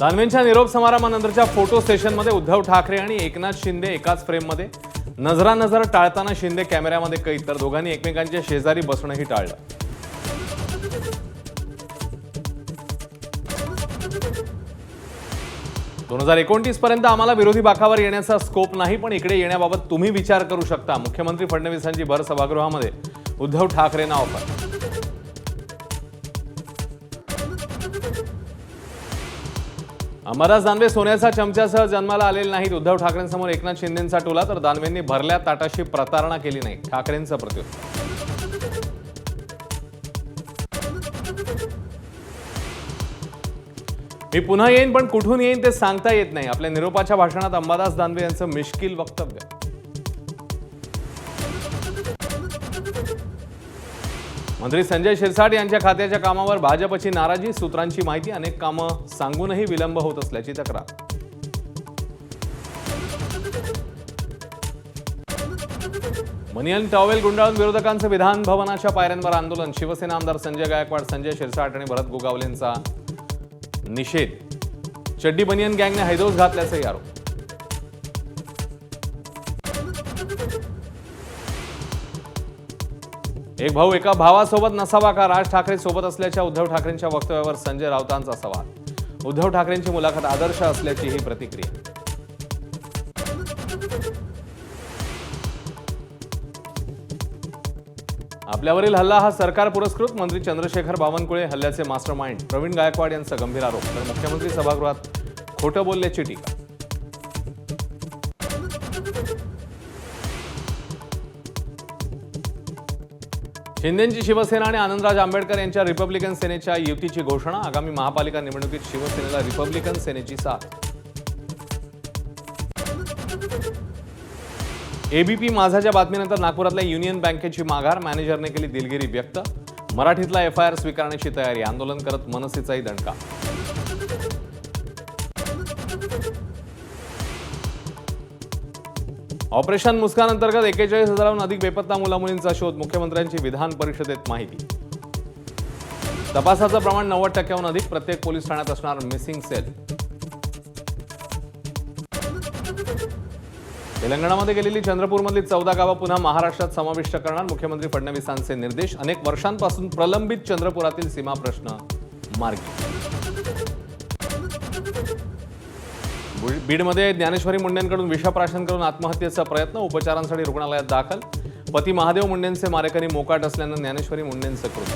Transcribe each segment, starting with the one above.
दानवेंच्या निरोप समारंभानंतरच्या फोटो सेशनमध्ये उद्धव ठाकरे आणि एकनाथ शिंदे एकाच फ्रेममध्ये नजरानजर टाळताना शिंदे कॅमेऱ्यामध्ये कैद, तर दोघांनी एकमेकांच्या शेजारी बसणंही टाळलं. दोन 2029 पर्यंत आम्हाला विरोधी बाकावर येण्याचा स्कोप नाही, पण इकडे येण्याबाबत तुम्ही विचार करू शकता. मुख्यमंत्री फडणवीसांची भर सभागृहामध्ये उद्धव ठाकरेंना ऑफर. अंबादास दानवे सोन्याच्या चमच्यासह जन्माला आलेले नाहीत. उद्धव ठाकरेंसमोर एकनाथ शिंदेंचा टोला, तर दानवेंनी भरल्या ताटाशी प्रतारणा केली नाही, ठाकरेंचं प्रत्युत्तर. मी पुन्हा येईन, पण कुठून येईन ते सांगता येत नाही. आपल्या निरोपाच्या भाषणात अंबादास दानवे यांचं मिश्किल वक्तव्य. मंत्री संजय शिरसाट यांच्या खात्याच्या कामावर भाजपची नाराजी, सूत्रांची माहिती. अनेक कामं सांगूनही विलंब होत असल्याची तक्रार. मनियन टॉवेल गुंडाळून विरोधकांचं विधान भवनाच्या पायऱ्यांवर आंदोलन. शिवसेना आमदार संजय गायकवाड, संजय शिरसाट आणि भरत गोगावलेंचा निषेध. चड्डी बनियन गँगने हैदोस घातल्याचाही आरोप. एक भाऊ एका भावासोबत नसावा का? राज ठाकरे सोबत असल्याच्या उद्धव ठाकरेंच्या वक्तव्यावर संजय राऊतांचा सवाल. उद्धव ठाकरेंची मुलाखत आदर्श असल्याची ही प्रतिक्रिया. आपल्यावरील हल्ला हा सरकार पुरस्कृत. मंत्री चंद्रशेखर बावनकुळे हल्ल्याचे मास्टरमाइंड. प्रवीण गायकवाड यांचा गंभीर आरोप, तर मुख्यमंत्री सभागृहात खोटं बोलल्याची टीका. शिंदेंची शिवसेना आणि आनंदराज आंबेडकर यांच्या रिपब्लिकन सेनेच्या युतीची घोषणा. आगामी महापालिका निवडणुकीत शिवसेनेला रिपब्लिकन सेनेची साथ. एबीपी माझाच्या बातमीनंतर नागपुरातल्या युनियन बँकेची माघार. मॅनेजरने केली दिलगिरी व्यक्त. मराठीतला एफआयआर स्वीकारण्याची तयारी. आंदोलन करत मनसेचाही दणका. ऑपरेशन मुस्कान अंतर्गत 41,000हून अधिक बेपत्ता मुलामुलींचा शोध. मुख्यमंत्र्यांची विधान परिषदेत माहिती. तपासाचं प्रमाण 90%हून अधिक. प्रत्येक पोलीस ठाण्यात असणार मिसिंग सेल. तेलंगणामध्ये गेलेली चंद्रपूरमधली 14 गावं पुन्हा महाराष्ट्रात समाविष्ट करणार. मुख्यमंत्री फडणवीसांचे निर्देश. अनेक वर्षांपासून प्रलंबित चंद्रपुरातील सीमा प्रश्न मार्गी. बीडमध्ये ज्ञानेश्वरी मुंडेंकडून विषप्राशन करून आत्महत्येचा प्रयत्न. उपचारांसाठी रुग्णालयात दाखल. पती महादेव मुंडेंचे मारेकरी मोकाट असल्यानं ज्ञानेश्वरी मुंडेंचं कृत्य.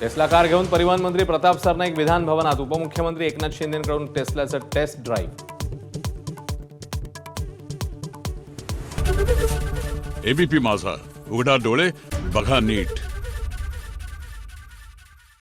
टेस्ला कार घेऊन परिवहन मंत्री प्रताप सरनाईक विधान भवनात. उपमुख्यमंत्री एकनाथ शिंदेंकडून टेस्लाचं टेस्ट ड्राईव्ह. एबीपी माझा, उघडा डोळे बघा नीट.